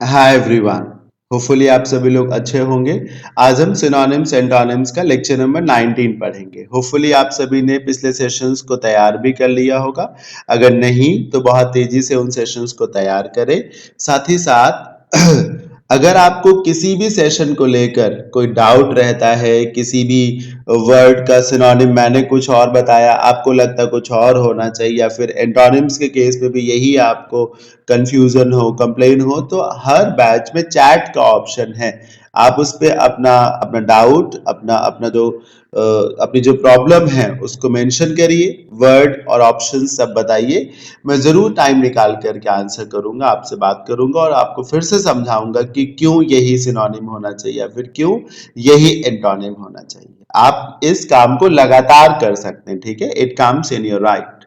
Hi everyone. Hopefully आप सभी लोग अच्छे होंगे। आज हम सिनोनिम्स एंटोनिम्स का लेक्चर नंबर 19 पढ़ेंगे। होपफुली आप सभी ने पिछले सेशंस को तैयार भी कर लिया होगा। अगर नहीं तो बहुत तेजी से उन सेशंस को तैयार करें। साथ ही साथ अगर आपको किसी भी सेशन को लेकर कोई डाउट रहता है, किसी भी वर्ड का सिनोनिम मैंने कुछ और बताया, आपको लगता कुछ और होना चाहिए, या फिर एंटोनिम्स के केस में भी यही आपको कंफ्यूजन हो, कंप्लेन हो, तो हर बैच में चैट का ऑप्शन है। आप उस पे अपना अपना डाउट, अपना अपना जो अपनी जो प्रॉब्लम है उसको मेंशन करिए, वर्ड और ऑप्शन सब बताइए। मैं जरूर टाइम निकाल करके आंसर करूंगा, आपसे बात करूंगा और आपको फिर से समझाऊंगा कि क्यों यही सिनोनिम होना चाहिए या फिर क्यों यही एंटोनिम होना चाहिए। आप इस काम को लगातार कर सकते हैं, ठीक है। It comes in your right.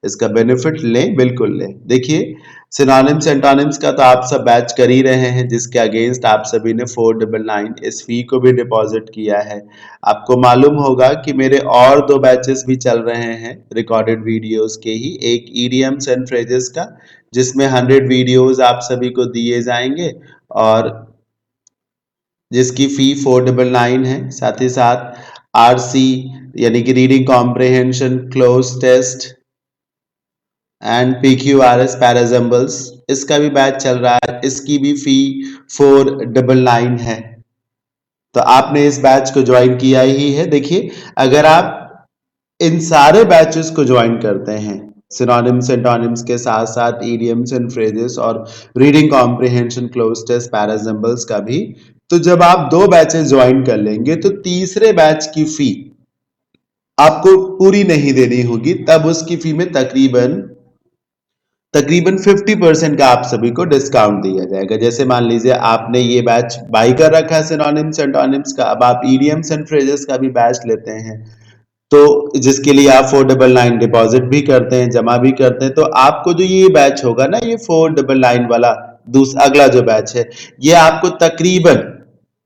इसका बेनिफिट लें, बिल्कुल लें। देखिए, सिनोनिम्स एंटोनिम्स का तो आप सब बैच कर ही रहे हैं, जिसके अगेंस्ट आप सभी ने 499 इस फी को भी डिपॉजिट किया है। आपको मालूम होगा कि मेरे और दो बैचेस भी चल रहे हैं रिकॉर्डेड वीडियोस के ही, एक ईडीएम्स एंड फ्रेजेस का, जिसमें 100 वीडियोस आप सभी को दिए जाएंगे और जिसकी फी 499 है। साथ ही साथ आरसी यानी कि reading comprehension cloze test and PQRS parajumbles, इसका भी बैच चल रहा है। इसकी भी फी 499 है। तो आपने इस बैच को ज्वाइन किया ही है। देखिए, अगर आप इन सारे बैचेस को ज्वाइन करते हैं, सिनोनिम्स एंटोनिम्स के साथ साथ ईडियम्स एंड फ्रेजेस और reading comprehension cloze test parajumbles का भी, तो जब आप दो बैचेस ज्वाइन कर लेंगे तो तीसरे बैच की फी आपको पूरी नहीं देनी होगी। तब उसकी फी में तकरीबन तकरीबन 50% का आप सभी को डिस्काउंट दिया जाएगा। जैसे मान लीजिए आपने ये बैच बाई कर रखा है सिनोनिम्स एंटोनिम्स का, अब आप ईडियम्स एंड फ्रेजेस का भी बैच लेते हैं, तो जिसके लिए आप 499 डिपॉजिट भी करते हैं, जमा भी करते हैं, तो आपको जो ये बैच होगा ना, ये 499 वाला दूसरा अगला जो बैच है, ये आपको तकरीबन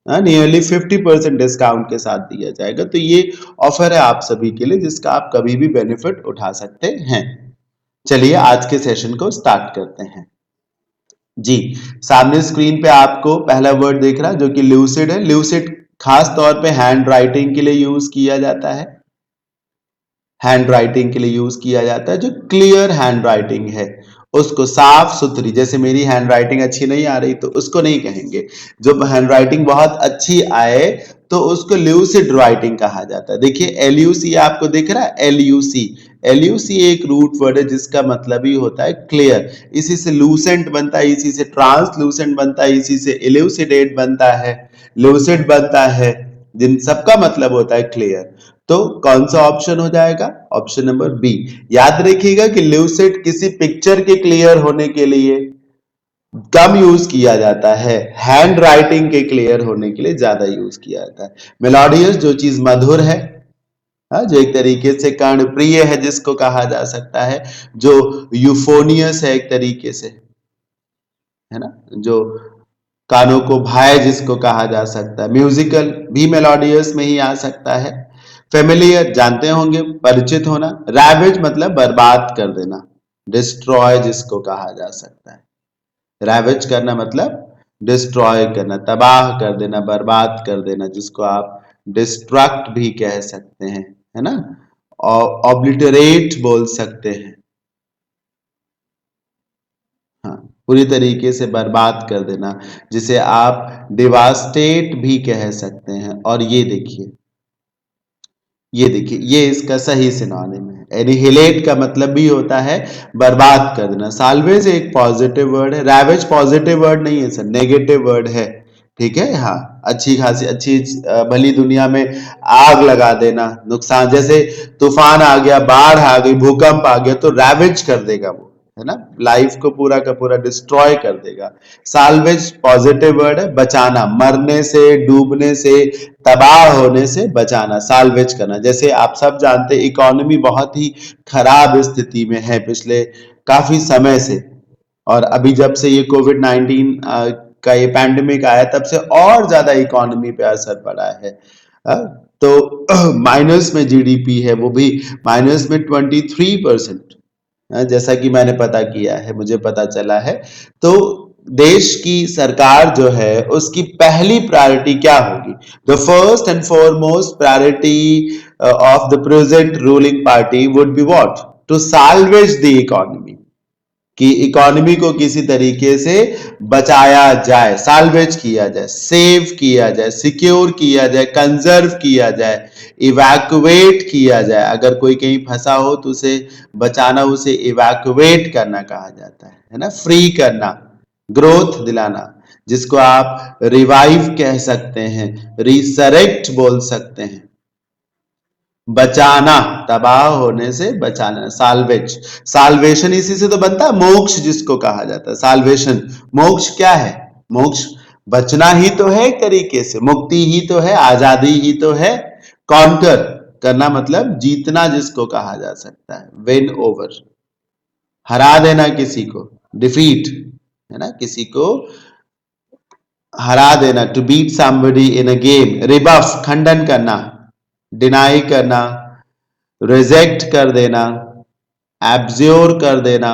नियरली 50% डिस्काउंट के साथ दिया जाएगा। तो ये ऑफर है आप सभी के लिए, जिसका आप कभी भी बेनिफिट उठा सकते हैं। चलिए आज के सेशन को स्टार्ट करते हैं। जी, सामने स्क्रीन पे आपको पहला वर्ड दिख रहा है जो कि ल्यूसिड है। ल्यूसिड खास तौर पे हैंड राइटिंग के लिए यूज किया जाता है। हैंड राइटिंग के लिए यूज किया जाता है। जो क्लियर हैंड राइटिंग है उसको, साफ सुथरी, जैसे मेरी हैंड राइटिंग अच्छी नहीं आ रही तो उसको नहीं कहेंगे। जो हैंड राइटिंग बहुत अच्छी आए तो उसको ल्यूसिड राइटिंग कहा जाता है। देखिए, एलयूसी आपको दिख रहा है, एलयूसी। एलयूसी एक रूट वर्ड है जिसका मतलब ही होता है क्लियर। इसी से लूसेंट बनता है, इसी से ट्रांसलूसेंट बनता है, इसी से इल्यूसिडेट बनता है, लूसिड बनता है, जिन सबका मतलब होता है क्लियर। तो कौन सा ऑप्शन हो जाएगा? Option number B. याद रखिएगा कि ल्यूसिड किसी पिक्चर के क्लियर होने के लिए कम यूज किया जाता है, हैंड राइटिंग के क्लियर होने के लिए ज्यादा यूज किया जाता है। मेलोडियस, जो चीज मधुर है, जो एक तरीके से कर्णप्रिय है जिसको कहा जा सकता है, जो यूफोनियस है एक तरीके से, है ना, जो कानों को भाए जिसको कहा जा सकता है। म्यूजिकल भी मेलोडियस में ही आ सकता है। फेमिलियर जानते होंगे, परिचित होना। रैवेज मतलब बर्बाद कर देना, डिस्ट्रॉय जिसको कहा जा सकता है। रैवेज करना मतलब डिस्ट्रॉय करना, तबाह कर देना, बर्बाद कर देना, जिसको आप डिस्ट्रक्ट भी कह सकते हैं, है ना, और ऑब्लिटरेट बोल सकते हैं। हाँ, पूरी तरीके से बर्बाद कर देना, जिसे आप डिवास्टेट भी कह सकते हैं। और ये देखिए, ये इसका सही सिनोनिम है। एनिहिलेट का मतलब भी होता है बर्बाद कर देना। साल्वेज एक पॉजिटिव वर्ड है, रैवेज पॉजिटिव वर्ड नहीं है सर, नेगेटिव वर्ड है, ठीक है। हाँ, अच्छी खासी अच्छी भली दुनिया में आग लगा देना, नुकसान, जैसे तूफान आ गया, बाढ़ आ गई, भूकंप आ गया, तो रैवेज कर देगा वो, है ना, लाइफ को पूरा का पूरा डिस्ट्रॉय कर देगा। साल्वेज पॉजिटिव वर्ड है, बचाना, मरने से, डूबने से, तबाह होने से बचाना, साल्वेज करना। जैसे आप सब जानते हैं इकोनॉमी बहुत ही खराब स्थिति में है पिछले काफी समय से, और अभी जब से ये कोविड-19 का ये पैंडेमिक आया तब से और ज्यादा इकोनॉमी पे असर पड़ा है। अ, तो माइनस में जीडीपी है, वो भी माइनस में 23%, जैसा कि मैंने पता किया है, मुझे पता चला है। तो देश की सरकार जो है उसकी पहली प्रायोरिटी क्या होगी? The first and foremost priority of the present ruling party would be what? To salvage the economy, कि इकोनॉमी को किसी तरीके से बचाया जाए, साल्वेज किया जाए, सेव किया जाए, सिक्योर किया जाए, कंजर्व किया जाए, इवैक्यूएट किया जाए। अगर कोई कहीं फंसा हो तो उसे बचाना, उसे इवैक्यूएट करना कहा जाता है ना, फ्री करना, ग्रोथ दिलाना, जिसको आप रिवाइव कह सकते हैं, रिसरेक्ट बोल सकते हैं, बचाना, तबाह होने से बचाना, साल्वेज। साल्वेशन इसी से तो बनता है, मोक्ष जिसको कहा जाता है, साल्वेशन। मोक्ष क्या है? मोक्ष बचना ही तो है, एक तरीके से मुक्ति ही तो है, आजादी ही तो है। कॉन्कर करना मतलब जीतना जिसको कहा जा सकता है, विन ओवर, हरा देना किसी को, डिफीट, है ना, किसी को हरा देना, to beat somebody in a game. Rebuff खंडन करना, डिनाई करना, रिजेक्ट कर देना, एब्ज्योर कर देना,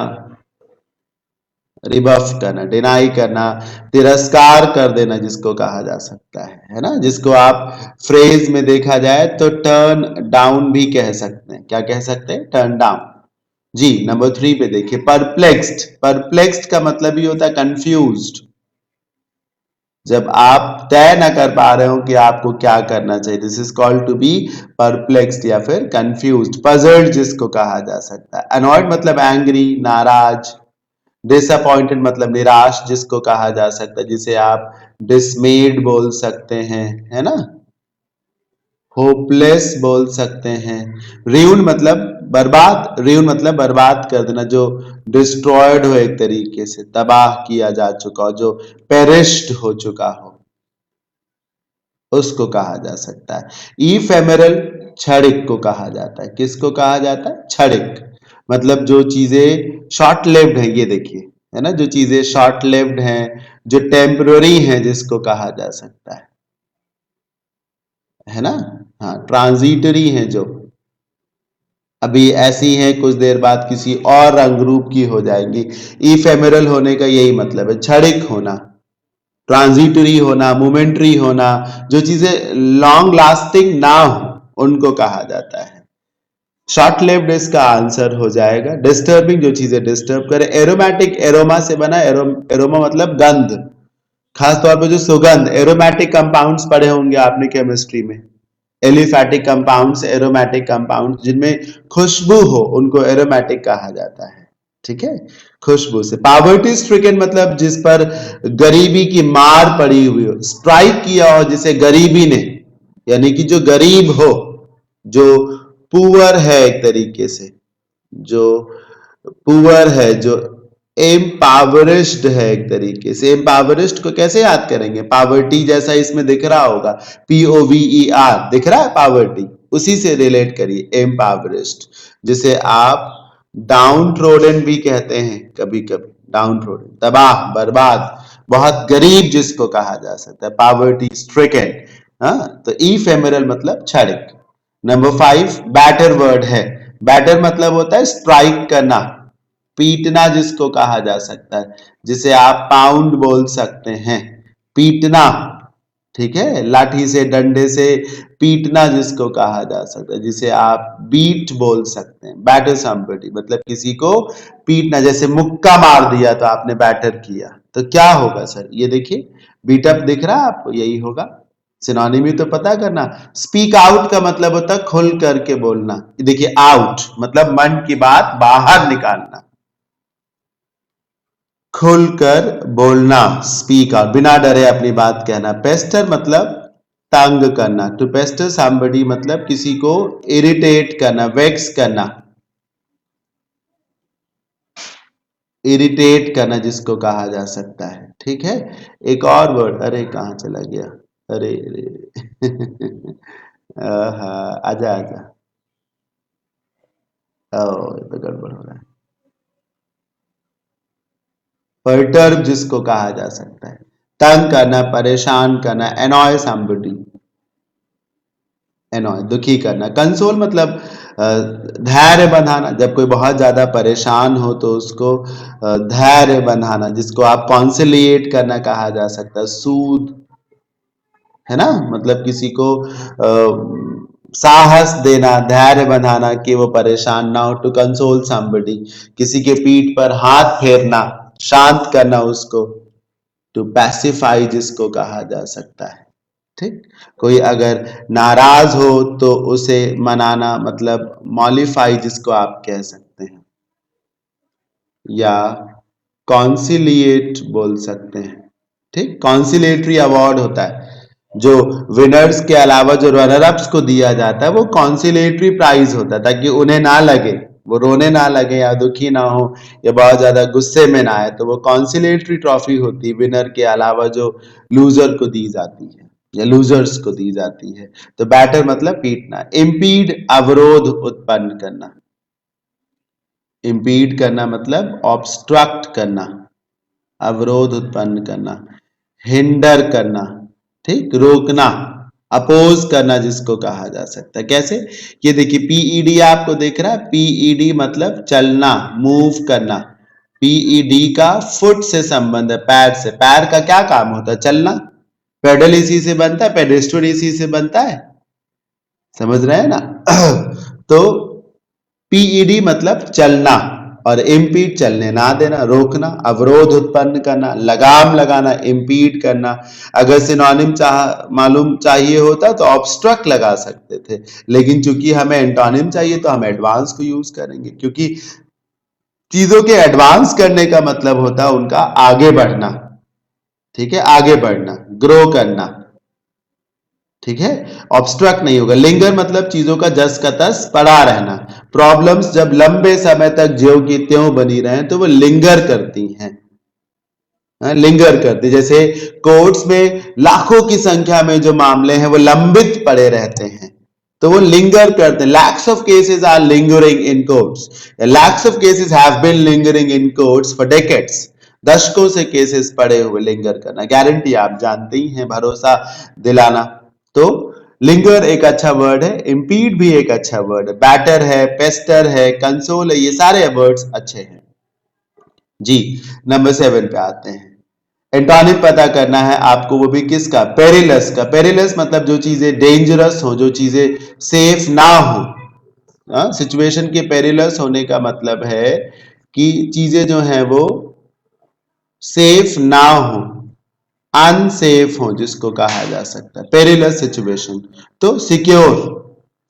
रिबफ करना, डिनाई करना, तिरस्कार कर देना जिसको कहा जा सकता है ना, जिसको आप फ्रेज में देखा जाए तो टर्न डाउन भी कह सकते हैं। क्या कह सकते हैं? Turn down. जी, नंबर 3 पे देखिए, परप्लेक्स्ड। परप्लेक्स्ड का मतलब ही होता है कंफ्यूज्ड, जब आप तय न कर पा रहे हो कि आपको क्या करना चाहिए, this is called to be perplexed या फिर कंफ्यूज्ड। पजल्ड जिसको कहा जा सकता है। अनॉयड मतलब एंग्री, नाराज। डिसअपॉइंटेड मतलब निराश जिसको कहा जा सकता है, जिसे आप डिसमेड बोल सकते हैं, है ना, होपलेस बोल सकते हैं। र्यून मतलब बर्बाद, र्यून मतलब बर्बाद कर देना, जो डिस्ट्रॉयड हो, एक तरीके से तबाह किया जा चुका हो, जो पेरिश्ड हो चुका हो, उसको कहा जा सकता है। इफेमेरल क्षणिक को कहा जाता है। किसको कहा जाता है? क्षणिक। मतलब जो चीजें शॉर्ट लिव्ड है, ये देखिए, है ना, जो चीजें शॉर्ट लिव्ड हैं, जो टेम्पररी हैं, जिसको कहा जा सकता है ना। हाँ, ट्रांजिटरी है, जो अभी ऐसी है, कुछ देर बाद किसी और रंग रूप की हो जाएंगी। इफेमेरल होने का यही मतलब है, क्षणिक होना, ट्रांजिटरी होना, मोमेंट्री होना, जो चीजें लॉन्ग लास्टिंग ना हो उनको कहा जाता है। शॉर्ट लिव्ड इसका आंसर हो जाएगा। डिस्टर्बिंग, जो चीजें डिस्टर्ब करे। एरोमेटिक, एरोमा से बना, एरोमा मतलब गंध, खास तौर पे जो सुगंध। एरोमेटिक कंपाउंड्स पढ़े होंगे आपने केमिस्ट्री में, एलिफैटिक कंपाउंड्स, एरोमेटिक कंपाउंड्स, जिनमें खुशबू हो उनको एरोमेटिक कहा जाता है। ठीक है, खुशबू से। पॉवर्टी स्ट्रिकन मतलब जिस पर गरीबी की मार पड़ी हुई हो, स्ट्राइक किया हो जिसे गरीबी ने, यानी कि जो गरीब हो, जो पुअर है, एक तरीके से जो पुअर है, जो एम्पावरिस्ड है, एक तरीके से। एम्पावरिस्ड को कैसे याद करेंगे? पावर्टी जैसा इसमें दिख रहा होगा, POVER दिख रहा है, पावर्टी, उसी से रिलेट करिए, एम्पावरिस्ड, जिसे आप डाउन ट्रोडन भी कहते हैं कभी कभी, डाउन ट्रोडन, तबाह, बर्बाद, बहुत गरीब जिसको कहा जा सकता है, पावर्टी स्ट्रिकन। हाँ, तो इफेमेरल मतलब क्षणिक। नंबर 5 बैटर वर्ड है। बैटर मतलब होता है स्ट्राइक करना, पीटना जिसको कहा जा सकता है, जिसे आप पाउंड बोल सकते हैं, पीटना। ठीक है, लाठी से, डंडे से पीटना जिसको कहा जा सकता है, जिसे आप बीट बोल सकते हैं। बैटर समबडी मतलब किसी को पीटना, जैसे मुक्का मार दिया तो आपने बैटर किया, तो क्या होगा सर? ये देखिए, बीट अप दिख रहा है आपको, यही होगा। सिनोनिमी तो पता करना। स्पीक आउट का मतलब होता है खुल करके बोलना। देखिए, आउट मतलब मन की बात बाहर निकालना, खुलकर बोलना, स्पीक आउट, बिना डरे अपनी बात कहना। पेस्टर मतलब तंग करना, टू पेस्टर समबडी मतलब किसी को इरिटेट करना, वेक्स करना, इरिटेट करना जिसको कहा जा सकता है। ठीक है, एक और वर्ड, अरे कहाँ चला गया, अरे अरे आजा आजा, ओ ये तो गड़बड़ हो रहा है। परटर्ब जिसको कहा जा सकता है, तंग करना, परेशान करना, एनॉय समबडी, एनॉय दुखी करना। कंसोल मतलब धैर्य बंधाना, जब कोई बहुत ज्यादा परेशान हो तो उसको धैर्य बंधाना, जिसको आप कॉन्सिलिएट करना कहा जा सकता है, सूद, है ना, मतलब किसी को साहस देना, धैर्य बंधाना कि वो परेशान ना हो, टू कंसोल समबडी, किसी के पीठ पर हाथ फेरना, शांत करना उसको, टू पैसिफाई जिसको कहा जा सकता है। ठीक, कोई अगर नाराज हो तो उसे मनाना, मतलब मॉलिफाई जिसको आप कह सकते हैं, या कॉन्सिलिएट बोल सकते हैं। ठीक, कॉन्सिलेटरी अवार्ड होता है जो विनर्स के अलावा जो रनर अप्स को दिया जाता है, वो कॉन्सिलेटरी प्राइज होता है, ताकि उन्हें ना लगे, वो रोने ना लगे या दुखी ना हो या बहुत ज्यादा गुस्से में ना आए, तो वो कॉन्सिलेटरी ट्रॉफी होती है, विनर के अलावा जो लूजर को दी जाती है या लूजर्स को दी जाती है। तो बैटर मतलब पीटना, इम्पीड अवरोध उत्पन्न करना, इम्पीड करना मतलब ऑब्स्ट्रक्ट करना, अवरोध उत्पन्न करना, हिंडर करना, ठीक, रोकना, अपोज करना जिसको कहा जा सकता है। कैसे, ये देखिए पीईडी आपको दिख रहा है, पीईडी मतलब चलना, मूव करना, पीईडी का फुट से संबंध है, पैर से, पैर का क्या काम होता है, चलना, पेडल इसी से बनता है, पेडेस्टल इसी से बनता है, समझ रहे हैं ना। तो पीईडी मतलब चलना, और इम्पीड चलने ना देना, रोकना, अवरोध उत्पन्न करना, लगाम लगाना, इम्पीड करना। अगर सिनोनिम मालूम चाहिए होता तो ऑब्स्ट्रक्ट लगा सकते थे, लेकिन चूंकि हमें एंटोनिम चाहिए तो हम एडवांस को यूज करेंगे, क्योंकि चीजों के एडवांस करने का मतलब होता है उनका आगे बढ़ना। ठीक है, आगे बढ़ना, ग्रो करना। ठीक है, ऑब्स्ट्रक्ट नहीं होगा। लिंगर मतलब चीजों का जस का तस पड़ा रहना। प्रॉब्लम्स जब लंबे समय तक ज्यों की त्यों बनी रहे तो वो लिंगर करती हैं, लिंगर करती, जैसे कोर्ट्स में लाखों की संख्या में जो मामले हैं वो लंबित पड़े रहते हैं, तो वो लिंगर करते हैं। Lakhs of cases are lingering in courts, lakhs of cases have been lingering in courts for decades, दशकों से केसेस पड़े हुए, लिंगर करना, गारंटी आप जानते ही हैं, भरोसा दिलाना। तो लिंगर एक अच्छा वर्ड है, इम्पीड भी एक अच्छा वर्ड है, बैटर है, पेस्टर है, कंसोल है, ये सारे वर्ड्स अच्छे हैं जी। नंबर 7 पे आते हैं, एंटोनिम पता करना है आपको, वो भी किसका, पेरिलस का। पेरिलस मतलब जो चीजें डेंजरस हो, जो चीजें सेफ ना हो। सिचुएशन के पेरिलस होने का मतलब है कि चीजें जो है वो सेफ ना हो, अनसेफ हो जिसको कहा जा सकता है, पेरिलस सिचुएशन। तो सिक्योर,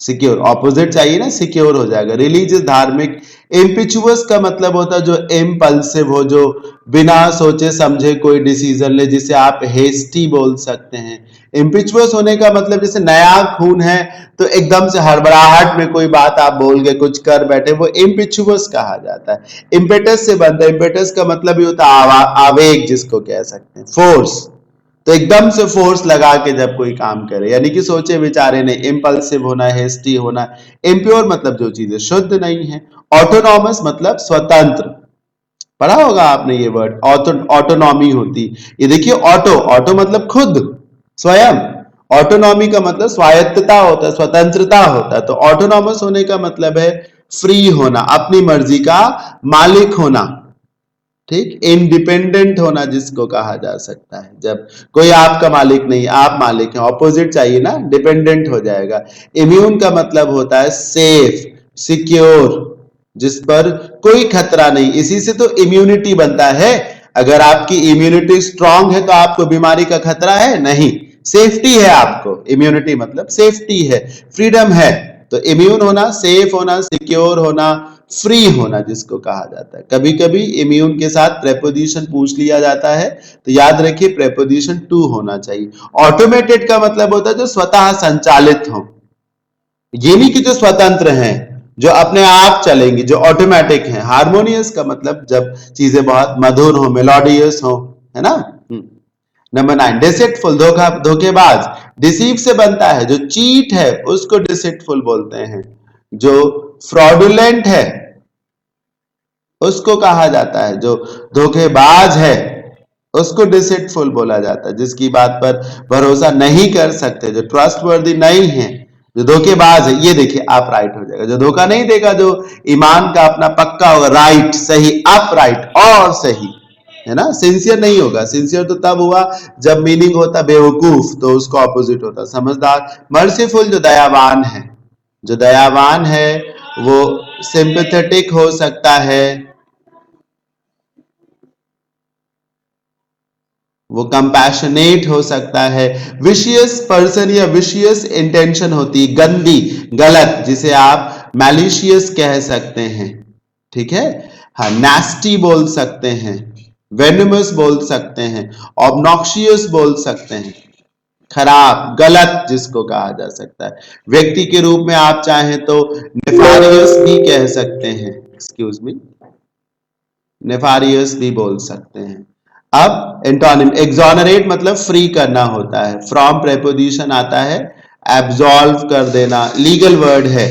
सिक्योर ऑपोजिट चाहिए ना, सिक्योर हो जाएगा। रिलीजियस धार्मिक। इम्पिचुअस का मतलब होता है जो इम्पल्सिव हो, जो बिना सोचे समझे कोई डिसीजन ले, जिसे आप हेस्टी बोल सकते हैं। इम्पिचुअस होने का मतलब जैसे नया खून है तो एकदम से हड़बड़ाहट में कोई बात आप बोल गए, कुछ कर बैठे, वो इम्पिचुअस कहा जाता है। इम्पेटस से बनता है, इम्पेटस का मतलब ये होता है आवेग जिसको कह सकते हैं, फोर्स। तो एकदम से फोर्स लगा के जब कोई काम करे, यानी कि सोचे विचारे नहीं, इम्पल्सिव होना, हेस्टी होना। इम्प्योर मतलब जो चीजें शुद्ध नहीं है। ऑटोनॉमस मतलब स्वतंत्र, पढ़ा होगा आपने ये वर्ड, ऑटोनॉमी होती। ये देखिए ऑटो, ऑटो मतलब खुद, स्वयं। ऑटोनॉमी का मतलब स्वायत्तता होता है, स्वतंत्रता होता है। तो ऑटोनॉमस होने का मतलब है फ्री होना, अपनी मर्जी का मालिक होना। ठीक, इंडिपेंडेंट होना जिसको कहा जा सकता है, जब कोई आपका मालिक नहीं, आप मालिक हैं। ऑपोजिट चाहिए ना, डिपेंडेंट हो जाएगा। इम्यून का मतलब होता है सेफ, सिक्योर, जिस पर कोई खतरा नहीं। इसी से तो इम्यूनिटी बनता है। अगर आपकी इम्यूनिटी स्ट्रांग है तो आपको बीमारी का खतरा है नहीं, सेफ्टी है आपको। इम्यूनिटी मतलब सेफ्टी है, फ्रीडम है। तो इम्यून होना, सेफ होना, सिक्योर होना, फ्री होना जिसको कहा जाता है। कभी कभी इम्यून के साथ प्रेपोजिशन पूछ लिया जाता है, तो याद रखिए प्रेपोजिशन टू होना चाहिए। ऑटोमेटेड का मतलब होता है जो स्वतः संचालित हो, ये नहीं कि जो स्वतंत्र हैं, जो अपने आप चलेंगे, जो ऑटोमेटिक हैं। हार्मोनियस का मतलब जब चीजें बहुत मधुर हो, मेलोडियस हो, है ना। नंबर 9, डिसेटफुल, धोखा, धोखेबाज। डिसीव से बनता है, जो चीट है उसको डिसेटफुल बोलते हैं। जो फ्रॉडुलेंट है उसको कहा जाता है, जो धोखेबाज है उसको डिसेटफुल बोला जाता है। जिसकी बात पर भरोसा नहीं कर सकते, जो ट्रस्टवर्दी नहीं है, जो धोखेबाज है, ये देखिए अप राइट हो जाएगा। जो धोखा नहीं देगा, जो ईमान का अपना पक्का होगा, राइट सही, अप राइट और सही, है ना। सिंसियर नहीं होगा। सिंसियर तो तब हुआ जब मीनिंग होता बेवकूफ, तो उसका ऑपोजिट होता समझदार। मर्सीफुल जो दयावान है, जो दयावान है वो सिंपैथेटिक हो सकता है, वो कंपैशनेट हो सकता है। विशियस पर्सन या विशियस इंटेंशन होती, गंदी, गलत, जिसे आप मैलिशियस कह सकते हैं, ठीक है। हाँ, नास्टी बोल सकते हैं, वेनमस बोल सकते हैं, ऑब्नॉक्शियस बोल सकते हैं, खराब, गलत जिसको कहा जा सकता है। व्यक्ति के रूप में आप चाहें तो नेफारियस भी कह सकते हैं, एक्सक्यूज मी, नेफारियस भी बोल सकते हैं। अब एंटोनिम, एक्सोनरेट मतलब फ्री करना होता है, फ्रॉम प्रेपोजिशन आता है, एब्सॉल्व कर देना, लीगल वर्ड है।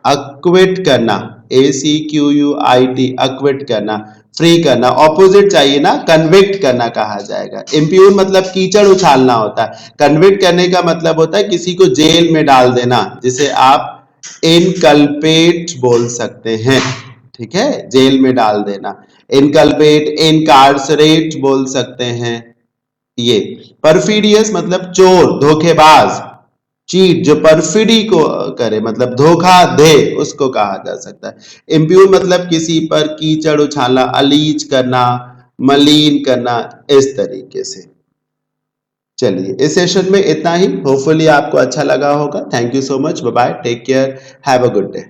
अक्विट करना, ACQUIT, अक्विट करना, फ्री करना। ऑपोजिट चाहिए ना, कन्विक्ट करना कहा जाएगा। इम्प्यून मतलब कीचड़ उछालना होता है। कन्विक्ट करने का मतलब होता है किसी को जेल में डाल देना, जिसे आप इनकल्पेट बोल सकते हैं, ठीक है, जेल में डाल देना। इनकल्पेट, इनकार्सरेट बोल सकते हैं। ये परफिडियस मतलब चोर, धोखेबाज, चीट, जो परफिडी को करे मतलब धोखा दे, उसको कहा जा सकता है। इम्प्यून मतलब किसी पर कीचड़ उछालना, अलीज करना, मलिन करना, इस तरीके से। चलिए, इस सेशन में इतना ही। होपफुली आपको अच्छा लगा होगा। Thank you so much, bye bye, take care, have a good day.